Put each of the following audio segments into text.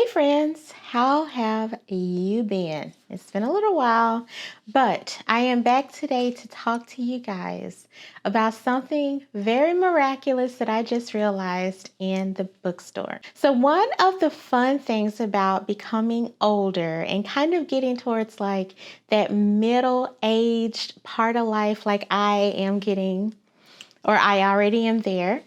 Hey friends, how have you been? It's been a little while, but I am back today to talk to you guys about something very miraculous that I just realized in the bookstore. So one of the fun things about becoming older and kind of getting towards like that middle-aged part of life like I am getting, or I already am there,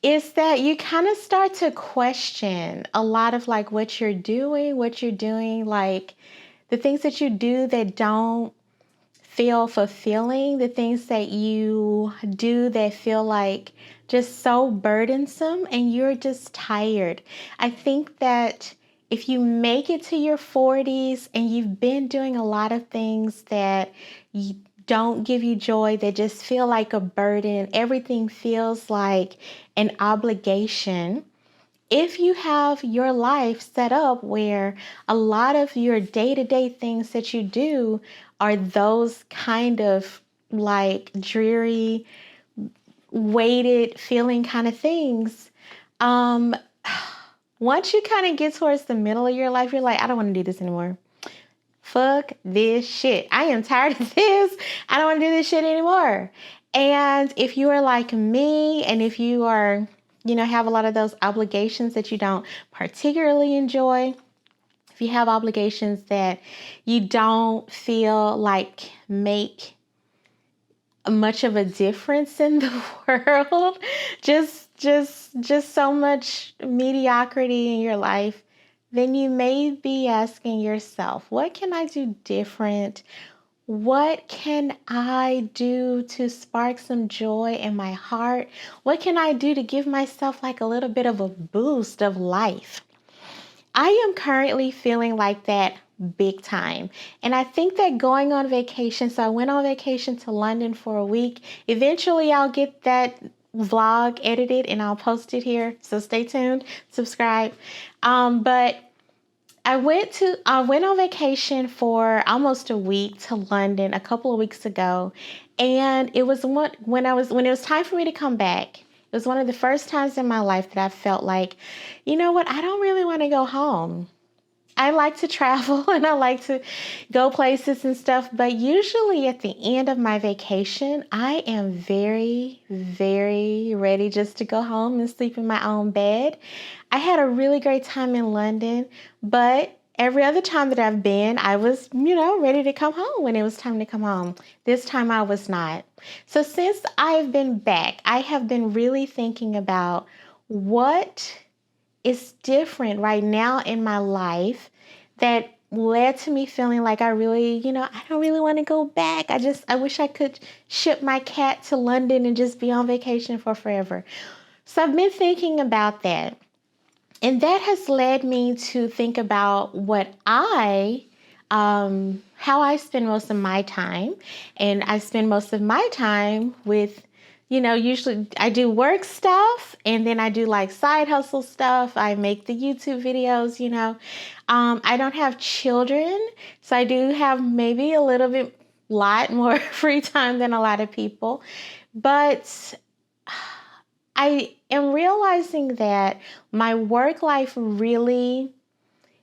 is that you kind of start to question a lot of like what you're doing, like the things that you do that don't feel fulfilling, the things that you do that feel like just so burdensome and you're just tired. I think that if you make it to your 40s and you've been doing a lot of things that you don't give you joy, that just feel like a burden, everything feels like an obligation. If you have your life set up where a lot of your day-to-day things that you do are those kind of like dreary, weighted feeling kind of things, once you kind of get towards the middle of your life, you're like, I don't want to do this anymore. Fuck this shit. I am tired of this. I don't want to do this shit anymore. And if you are like me, and if you are, have a lot of those obligations that you don't particularly enjoy, if you have obligations that you don't feel like make much of a difference in the world, just so much mediocrity in your life, then you may be asking yourself, what can I do different? What can I do to spark some joy in my heart? What can I do to give myself like a little bit of a boost of life? I am currently feeling like that big time. And I think that going on vacation, so I went on vacation to London for a week. Eventually I'll get that vlog edited and I'll post it here. So stay tuned, subscribe. But I went on vacation for almost a week to London a couple of weeks ago, and it was when it was time for me to come back. It was one of the first times in my life that I felt like, you know what, I don't really want to go home. I like to travel and I like to go places and stuff, but usually at the end of my vacation, I am very, very ready just to go home and sleep in my own bed. I had a really great time in London, but every other time that I've been, I was, ready to come home when it was time to come home. This time I was not. So since I've been back, I have been really thinking about what is different right now in my life that led to me feeling like I really, I don't really want to go back. I wish I could ship my cat to London and just be on vacation for forever. So I've been thinking about that. And that has led me to think about how I spend most of my time. And I spend most of my time with, usually I do work stuff and then I do like side hustle stuff. I make the YouTube videos, I don't have children, so I do have maybe a lot more free time than a lot of people. But I am realizing that my work life really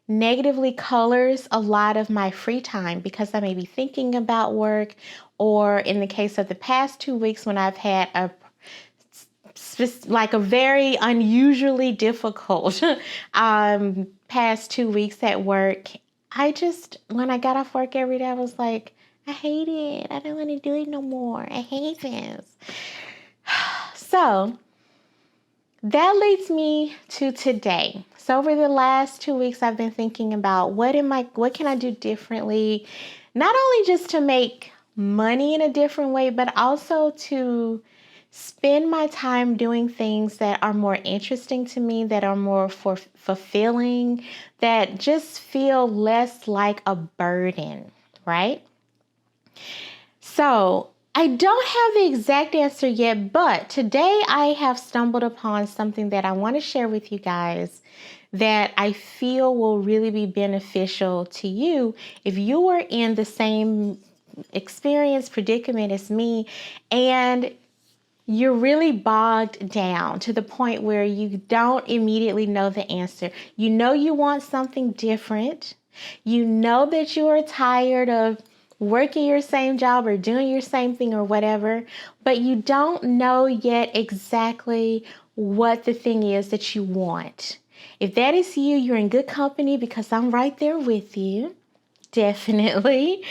negatively colors a lot of my free time because I may be thinking about work, or in the case of the past 2 weeks when I've had a very unusually difficult past 2 weeks at work. When I got off work every day, I was like, I hate it. I don't want to do it no more. I hate this. So that leads me to today. So over the last 2 weeks, I've been thinking about what can I do differently, not only just to make money in a different way, but also to spend my time doing things that are more interesting to me, that are more fulfilling, that just feel less like a burden, right? So I don't have the exact answer yet, but today I have stumbled upon something that I want to share with you guys that I feel will really be beneficial to you if you are in the same predicament as me, and you're really bogged down to the point where you don't immediately know the answer. You know you want something different. You know that you are tired of working your same job or doing your same thing or whatever, but you don't know yet exactly what the thing is that you want. If that is you, you're in good company because I'm right there with you. Definitely.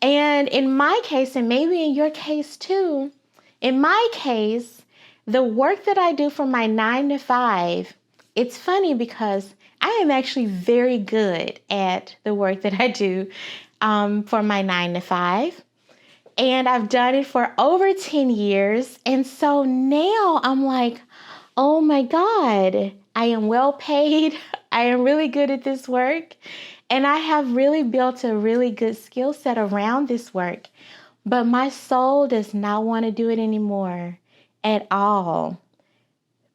And in my case, and maybe in your case too, in my case, the work that I do for my 9 to 5, it's funny because I am actually very good at the work that I do for my 9 to 5. And I've done it for over 10 years. And so now I'm like, oh my God, I am well paid. I am really good at this work. And I have really built a really good skill set around this work. But my soul does not want to do it anymore at all.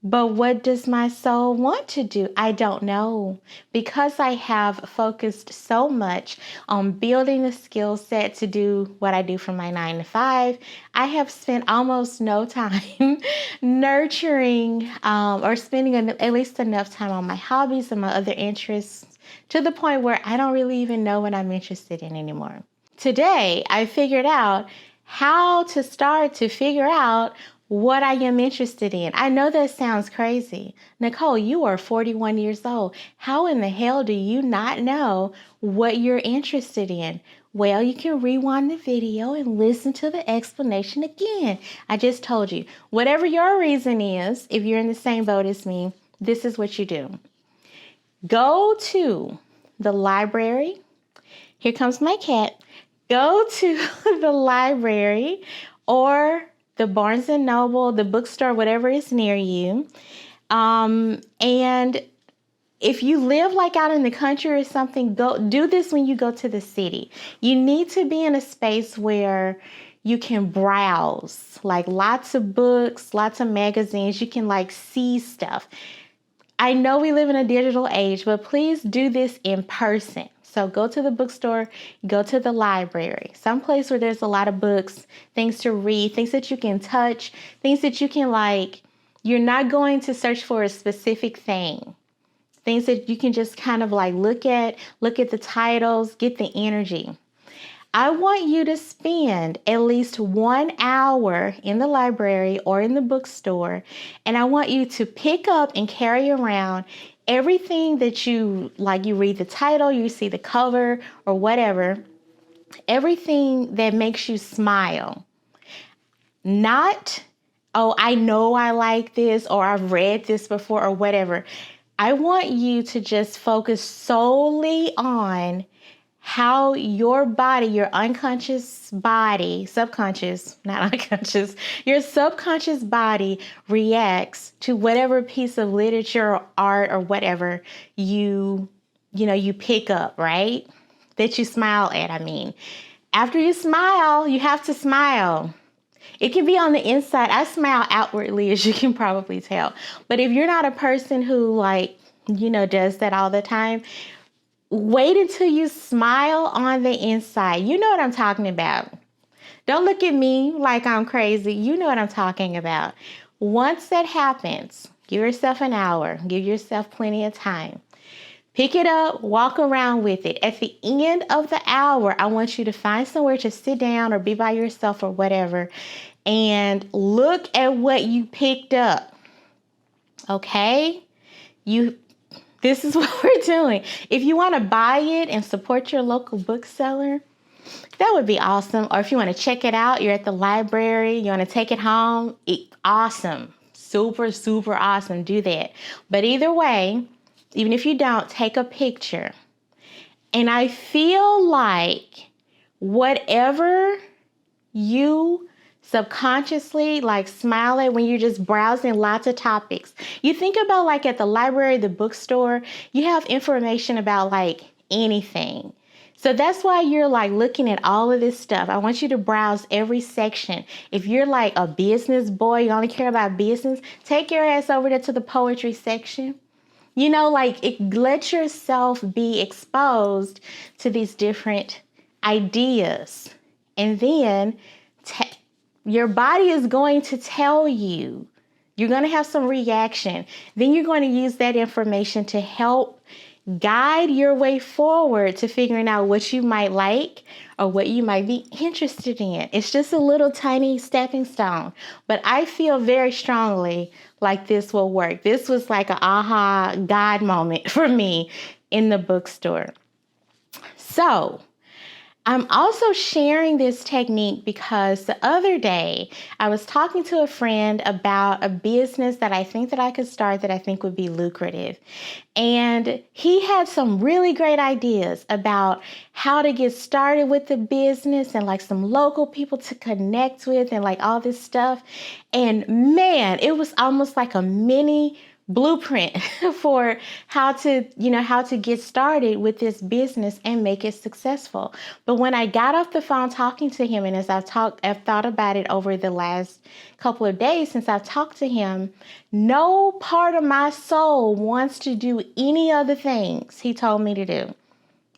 But what does my soul want to do? I don't know. Because I have focused so much on building the skill set to do what I do for my 9 to 5, I have spent almost no time nurturing or spending at least enough time on my hobbies and my other interests to the point where I don't really even know what I'm interested in anymore. Today, I figured out how to start to figure out what I am interested in. I know that sounds crazy. Nicole, you are 41 years old. How in the hell do you not know what you're interested in? Well, you can rewind the video and listen to the explanation again. I just told you. Whatever your reason is, if you're in the same boat as me, this is what you do. Go to the library. Here comes my cat. Go to the library or the Barnes and Noble, the bookstore, whatever is near you. And if you live like out in the country or something, go do this when you go to the city. You need to be in a space where you can browse, like lots of books, lots of magazines. You can like see stuff. I know we live in a digital age, but please do this in person. So go to the bookstore, go to the library, someplace where there's a lot of books, things to read, things that you can touch, things that you can like. You're not going to search for a specific thing. Things that you can just kind of like look at the titles, get the energy. I want you to spend at least 1 hour in the library or in the bookstore, and I want you to pick up and carry around everything that you like. You read the title, you see the cover or whatever, everything that makes you smile. Not, oh, I know I like this or I've read this before or whatever. I want you to just focus solely on how your body, your unconscious body, subconscious, not unconscious, your subconscious body reacts to whatever piece of literature or art or whatever you pick up, right? That you smile at, I mean. After you smile, you have to smile. It can be on the inside. I smile outwardly, as you can probably tell. But if you're not a person who does that all the time, wait until you smile on the inside. You know what I'm talking about. Don't look at me like I'm crazy. You know what I'm talking about. Once that happens, give yourself an hour. Give yourself plenty of time. Pick it up, walk around with it. At the end of the hour, I want you to find somewhere to sit down or be by yourself or whatever and look at what you picked up. Okay? This is what we're doing. If you want to buy it and support your local bookseller, that would be awesome. Or if you want to check it out, you're at the library, you want to take it home, awesome. Super, super awesome. Do that. But either way, even if you don't, take a picture. And I feel like whatever you subconsciously smile at when you're just browsing lots of topics. You think about at the library, the bookstore, you have information about anything. So that's why you're looking at all of this stuff. I want you to browse every section. If you're a business boy, you only care about business, take your ass over there to the poetry section. Let yourself be exposed to these different ideas. And then your body is going to tell you. You're going to have some reaction. Then you're going to use that information to help guide your way forward to figuring out what you might like or what you might be interested in. It's just a little tiny stepping stone, but I feel very strongly like this will work. This was like an aha God moment for me in the bookstore. So I'm also sharing this technique because the other day I was talking to a friend about a business that I think that I could start that I think would be lucrative. And he had some really great ideas about how to get started with the business and like some local people to connect with and like all this stuff. And man, it was almost like a mini blueprint for how to get started with this business and make it successful. But when I got off the phone talking to him, and as I've thought about it over the last couple of days since I've talked to him, no part of my soul wants to do any of the things he told me to do.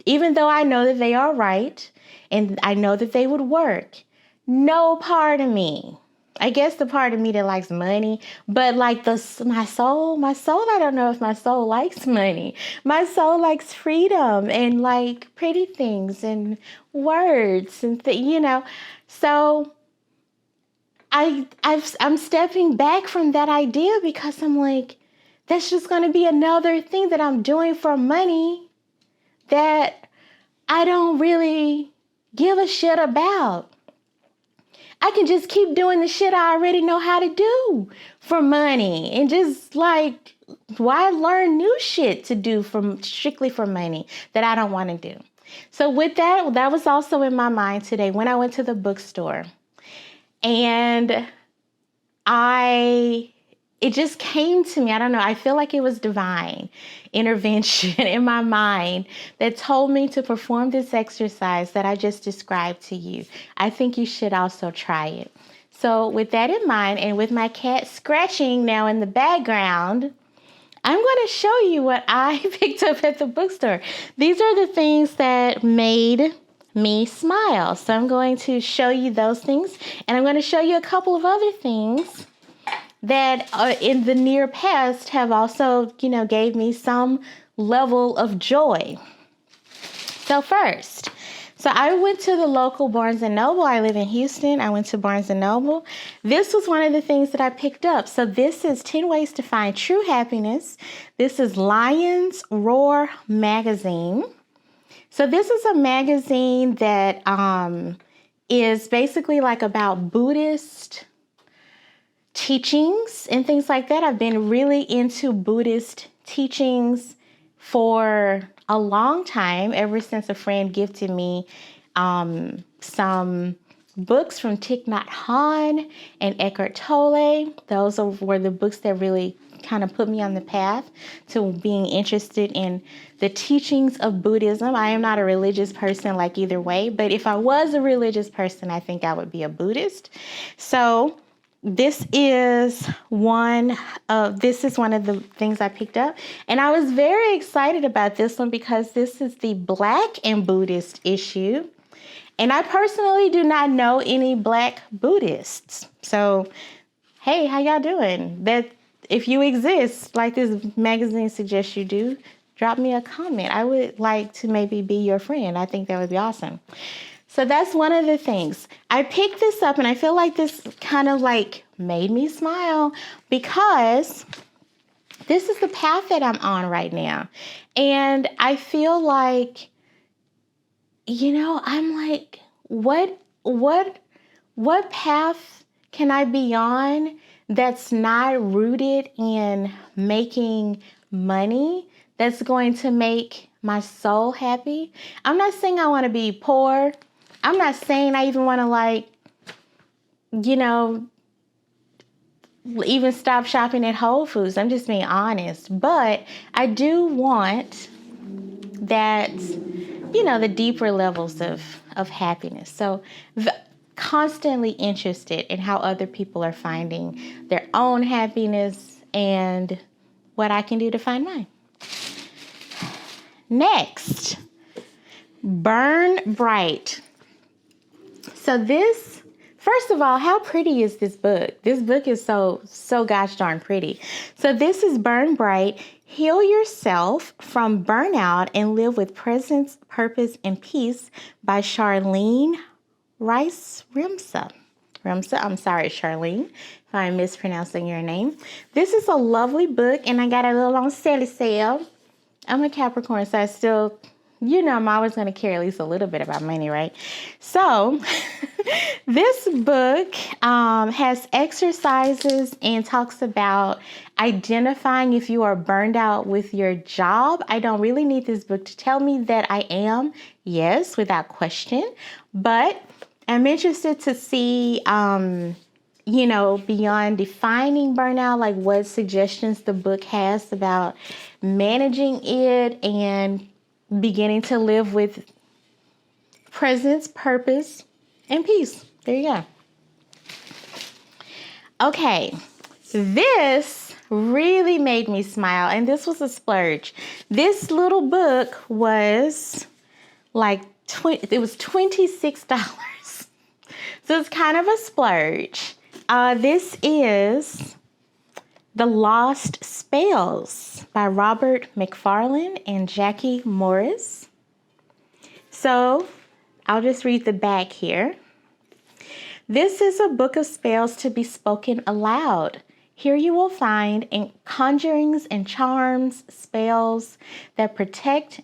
Even though I know that they are right and I know that they would work, no part of me, I guess the part of me that likes money, but like my soul, I don't know if my soul likes money. My soul likes freedom and like pretty things and words and So I'm stepping back from that idea because I'm like, that's just going to be another thing that I'm doing for money that I don't really give a shit about. I can just keep doing the shit I already know how to do for money and just like, why learn new shit to do strictly for money that I don't want to do? So with that was also in my mind today when I went to the bookstore, and it just came to me. I don't know. I feel like it was divine intervention in my mind that told me to perform this exercise that I just described to you. I think you should also try it. So with that in mind, and with my cat scratching now in the background, I'm going to show you what I picked up at the bookstore. These are the things that made me smile. So I'm going to show you those things, and I'm going to show you a couple of other things that in the near past have also, gave me some level of joy. So first, I went to the local Barnes & Noble. I live in Houston. I went to Barnes & Noble. This was one of the things that I picked up. So this is 10 Ways to Find True Happiness. This is Lion's Roar magazine. So this is a magazine that is basically like about Buddhist teachings and things like that. I've been really into Buddhist teachings for a long time, ever since a friend gifted me some books from Thich Nhat Hanh and Edgar. Those were the books that really kind of put me on the path to being interested in the teachings of Buddhism. I am not a religious person like either way, but if I was a religious person, I think I would be a Buddhist. So this is one of the things I picked up, and I was very excited about this one because this is the Black and Buddhist issue, and I personally do not know any Black Buddhists. So, hey, how y'all doing? That if you exist, like this magazine suggests you do, drop me a comment. I would like to maybe be your friend. I think that would be awesome. So that's one of the things. I picked this up and I feel like this kind of like made me smile because this is the path that I'm on right now. And I feel like, I'm like, what path can I be on that's not rooted in making money, that's going to make my soul happy? I'm not saying I want to be poor. I'm not saying I even want to even stop shopping at Whole Foods. I'm just being honest. But I do want that, the deeper levels of happiness. So constantly interested in how other people are finding their own happiness and what I can do to find mine. Next, Burn Bright. So First of all, how pretty is this book? This book is so gosh darn pretty. So this is Burn Bright, Heal Yourself from Burnout and Live with Presence, Purpose, and Peace by Charlene Rice Remsa. I'm sorry, Charlene, if I'm mispronouncing your name. This is a lovely book, and I got it a little on sale. I'm a Capricorn, so I still, I'm always going to care at least a little bit about money, right? So this book has exercises and talks about identifying if you are burned out with your job. I don't really need this book to tell me that I am, yes, without question, but I'm interested to see, beyond defining burnout, like what suggestions the book has about managing it and beginning to live with presence, purpose, and peace. There you go. Okay, this really made me smile, and this was a splurge. This little book was like $26. So it's kind of a splurge. This is The Lost Spells by Robert McFarlane and Jackie Morris. So I'll just read the back here. This is a book of spells to be spoken aloud. Here you will find conjurings and charms, spells that protect.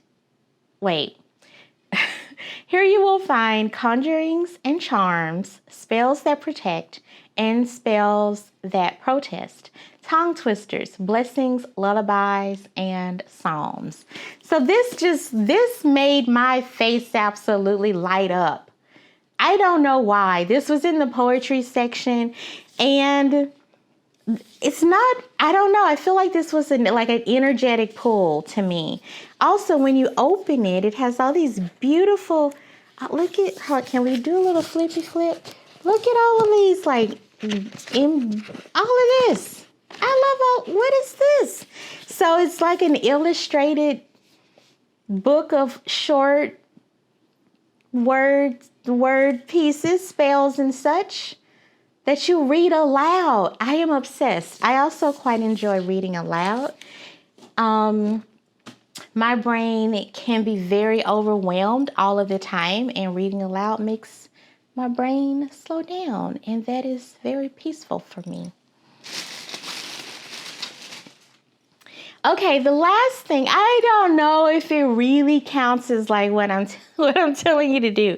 Here you will find conjurings and charms, spells that protect, and spells that protest, tongue twisters, blessings, lullabies, and psalms. So this made my face absolutely light up. I don't know why. This was in the poetry section, and it's not, I don't know. I feel like this was like an energetic pull to me. Also, when you open it, it has all these beautiful, look at how, can we do a little flippy flip? Look at all of these, like, all of this. I love what is this? So it's like an illustrated book of short word pieces, spells and such that you read aloud. I am obsessed. I also quite enjoy reading aloud. My brain can be very overwhelmed all of the time, and reading aloud makes my brain slow down, and that is very peaceful for me. Okay, the last thing, I don't know if it really counts as like what I'm telling you to do,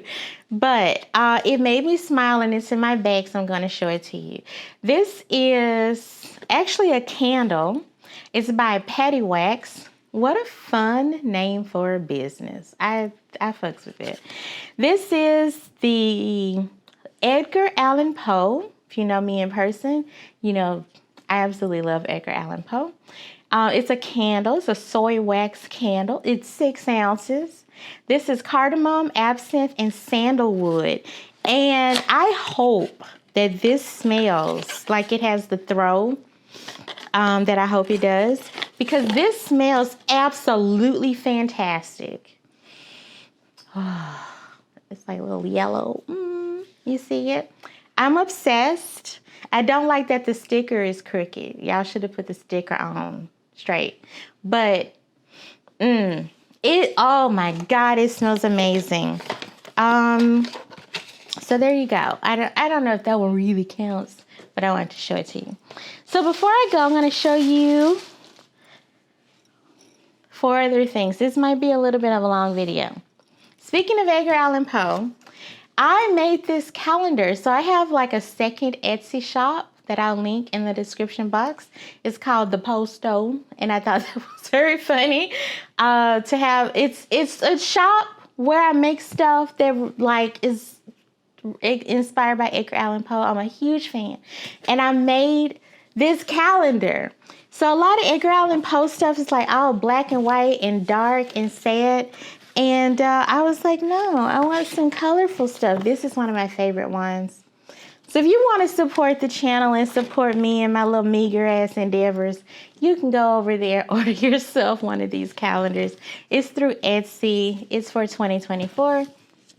but it made me smile, and it's in my bag, so I'm going to show it to you. This is actually a candle. It's by Patty Wax. What a fun name for a business. I fucks with it. This is the Edgar Allan Poe. If you know me in person, I absolutely love Edgar Allan Poe. It's a candle. It's a soy wax candle. It's 6 ounces. This is cardamom, absinthe, and sandalwood. And I hope that this smells like it has the throw that I hope it does, because this smells absolutely fantastic. Oh, it's like a little yellow. You see it? I'm obsessed. I don't like that the sticker is crooked. Y'all should have put the sticker on straight. But oh my God, it smells amazing. So there you go. I don't know if that one really counts, but I wanted to show it to you. So before I go, I'm going to show you 4 other things. This might be a little bit of a long video. Speaking of Edgar Allan Poe, I made this calendar. So I have like a second Etsy shop that I'll link in the description box. It's called The Bookstore, and I thought that was very funny to have. It's a shop where I make stuff that like is inspired by Edgar Allan Poe. I'm a huge fan, and I made this calendar. So a lot of Edgar Allan Poe stuff is like all black and white and dark and sad. And I was like, no, I want some colorful stuff. This is one of my favorite ones. So if you want to support the channel and support me and my little meager ass endeavors, you can go over there, order yourself one of these calendars. It's through Etsy. It's for 2024.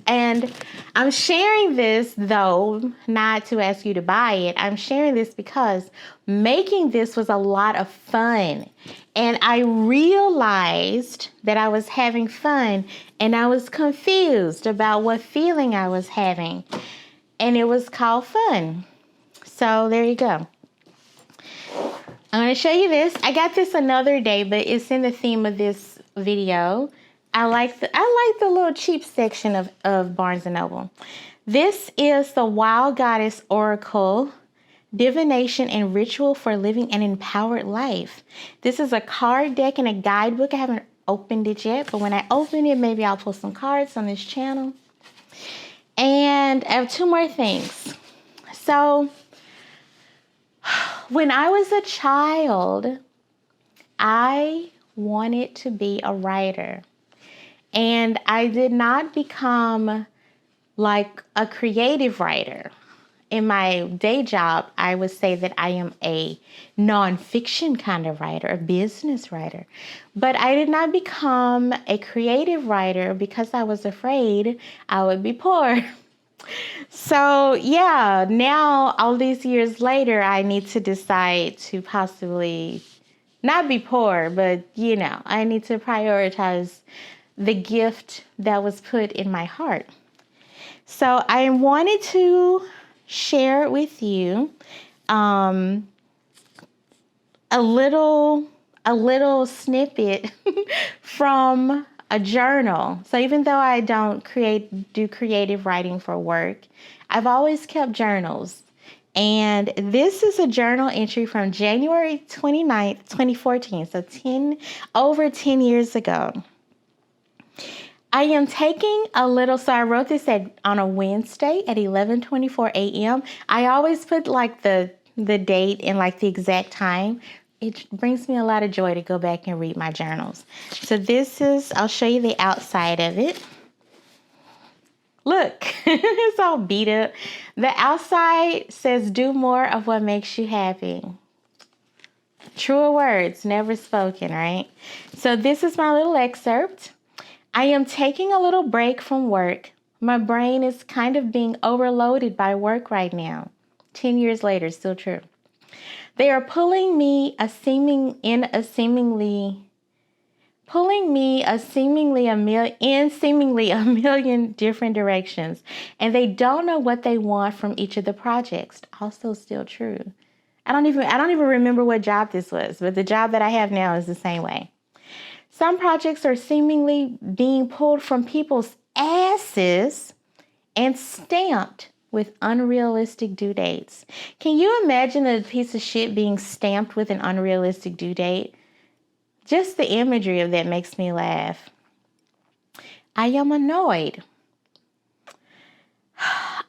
And I'm sharing this, though, not to ask you to buy it. I'm sharing this because making this was a lot of fun. And I realized that I was having fun and I was confused about what feeling I was having. And it was called fun. So there you go. I'm going to show you this. I got this another day, but it's in the theme of this video. I like the little cheap section of Barnes & Noble. This is the Wild Goddess Oracle, Divination and Ritual for Living an Empowered Life. This is a card deck and a guidebook. I haven't opened it yet, but when I open it, maybe I'll pull some cards on this channel. And I have two more things. So, when I was a child, I wanted to be a writer. And I did not become like a creative writer. In my day job, I would say that I am a nonfiction kind of writer, a business writer. But I did not become a creative writer because I was afraid I would be poor. So yeah, now all these years later, I need to decide to possibly not be poor, but I need to prioritize the gift that was put in my heart. So I wanted to share with you a little snippet from a journal. So even though I don't do creative writing for work, I've always kept journals. And this is a journal entry from January 29th, 2014. So over 10 years ago. I am taking a little, so I wrote this on a Wednesday at 11:24 a.m. I always put like the date and like the exact time. It brings me a lot of joy to go back and read my journals. So I'll show you the outside of it. Look, it's all beat up. The outside says, do more of what makes you happy. Truer words, never spoken, right? So this is my little excerpt. I am taking a little break from work. My brain is kind of being overloaded by work right now. 10 years later, still true. They are pulling me a seemingly a million different directions, and they don't know what they want from each of the projects. Also still true. I don't even remember what job this was, but the job that I have now is the same way. Some projects are seemingly being pulled from people's asses and stamped with unrealistic due dates. Can you imagine a piece of shit being stamped with an unrealistic due date? Just the imagery of that makes me laugh. I am annoyed.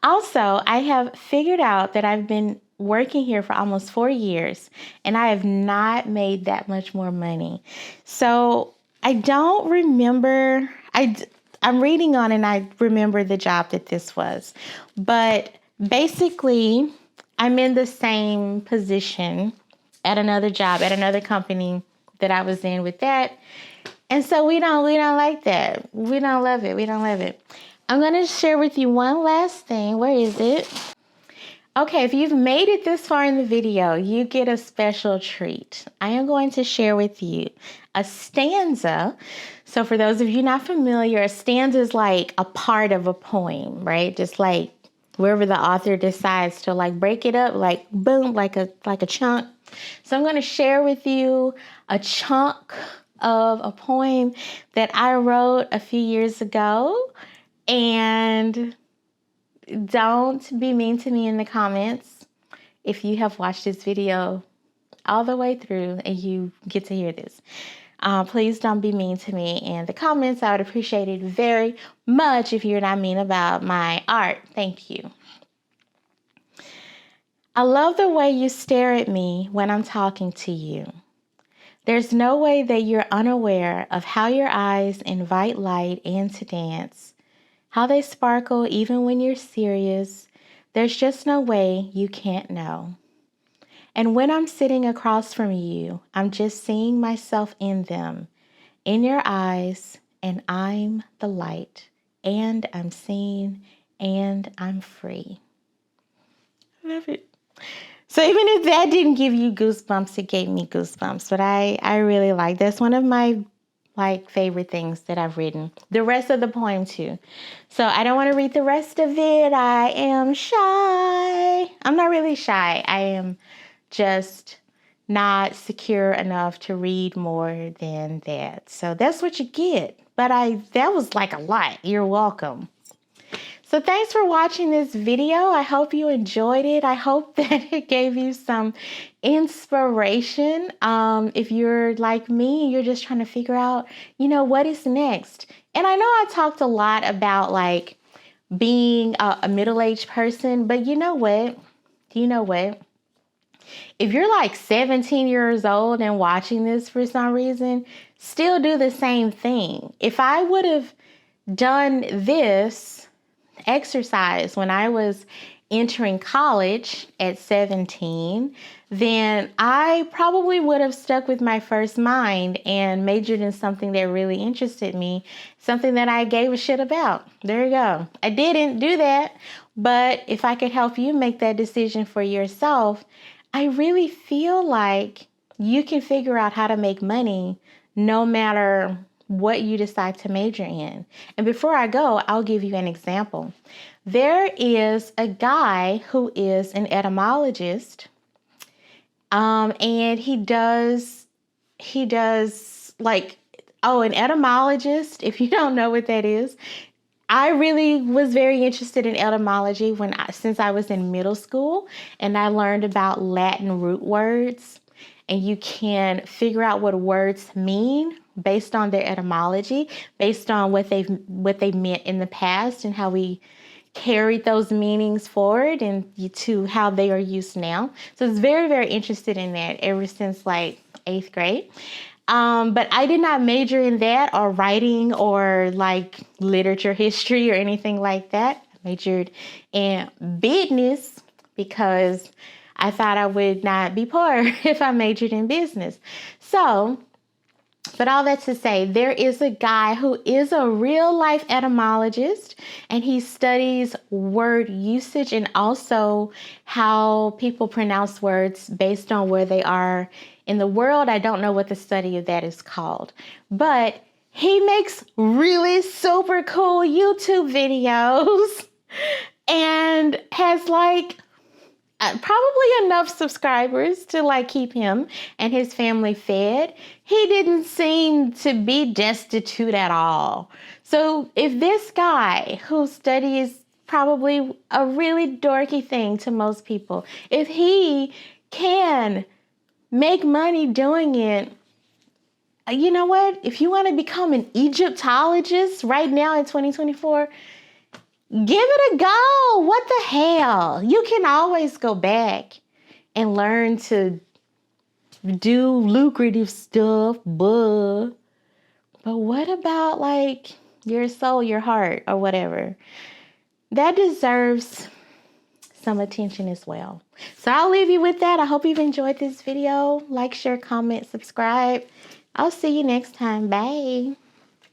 Also, I have figured out that I've been working here for almost 4 years and I have not made that much more money. So I don't remember, I'm reading on and I remember the job that this was. But basically, I'm in the same position at another job, at another company that I was in with that. And so we don't like that. We don't love it. We don't love it. I'm going to share with you one last thing. Where is it? Okay, if you've made it this far in the video, you get a special treat. I am going to share with you a stanza. So for those of you not familiar, a stanza is like a part of a poem, right? Just like wherever the author decides to like break it up, like boom, like a chunk. So I'm going to share with you a chunk of a poem that I wrote a few years ago. And don't be mean to me in the comments if you have watched this video all the way through and you get to hear this. Please don't be mean to me in the comments. I would appreciate it very much if you're not mean about my art. Thank you. I love the way you stare at me when I'm talking to you. There's no way that you're unaware of how your eyes invite light and to dance. How they sparkle even when you're serious. There's just no way you can't know. And when I'm sitting across from you, I'm just seeing myself in them, in your eyes, and I'm the light and I'm seen, and I'm free. I love it. So even if that didn't give you goosebumps, it gave me goosebumps. But I really like that's one of my favorite things that I've written. The rest of the poem too. So I don't want to read the rest of it. I am shy. I'm not really shy. I am just not secure enough to read more than that. So that's what you get. But that was like a lot. You're welcome. So thanks for watching this video. I hope you enjoyed it. I hope that it gave you some inspiration. If you're like me, you're just trying to figure out, what is next. And I know I talked a lot about like being a middle-aged person, but you know what? If you're like 17 years old and watching this for some reason, still do the same thing. If I would have done this exercise when I was entering college at 17, then I probably would have stuck with my first mind and majored in something that really interested me, something that I gave a shit about. There you go. I didn't do that, but if I could help you make that decision for yourself, I really feel like you can figure out how to make money no matter what you decide to major in. And before I go, I'll give you an example. There is a guy who is an etymologist, and he does like, an etymologist, if you don't know what that is, I really was very interested in etymology since I was in middle school, and I learned about Latin root words, and you can figure out what words mean based on their etymology, based on what they meant in the past and how we carried those meanings forward and to how they are used now. So it's very, very interested in that ever since like 8th grade. But I did not major in that or writing or like literature history or anything like that. I majored in business because I thought I would not be poor if I majored in business. So, but all that to say, there is a guy who is a real life etymologist, and he studies word usage and also how people pronounce words based on where they are in the world. I don't know what the study of that is called, but he makes really super cool YouTube videos and has like probably enough subscribers to like keep him and his family fed. He didn't seem to be destitute at all. So if this guy who studies probably a really dorky thing to most people, if he can make money doing it, you know what? If you want to become an Egyptologist right now in 2024, give it a go. What the hell? You can always go back and learn to do lucrative stuff, but what about like your soul, your heart, or whatever? That deserves some attention as well. So I'll leave you with that. I hope you've enjoyed this video. Like, share, comment, subscribe. I'll see you next time. Bye.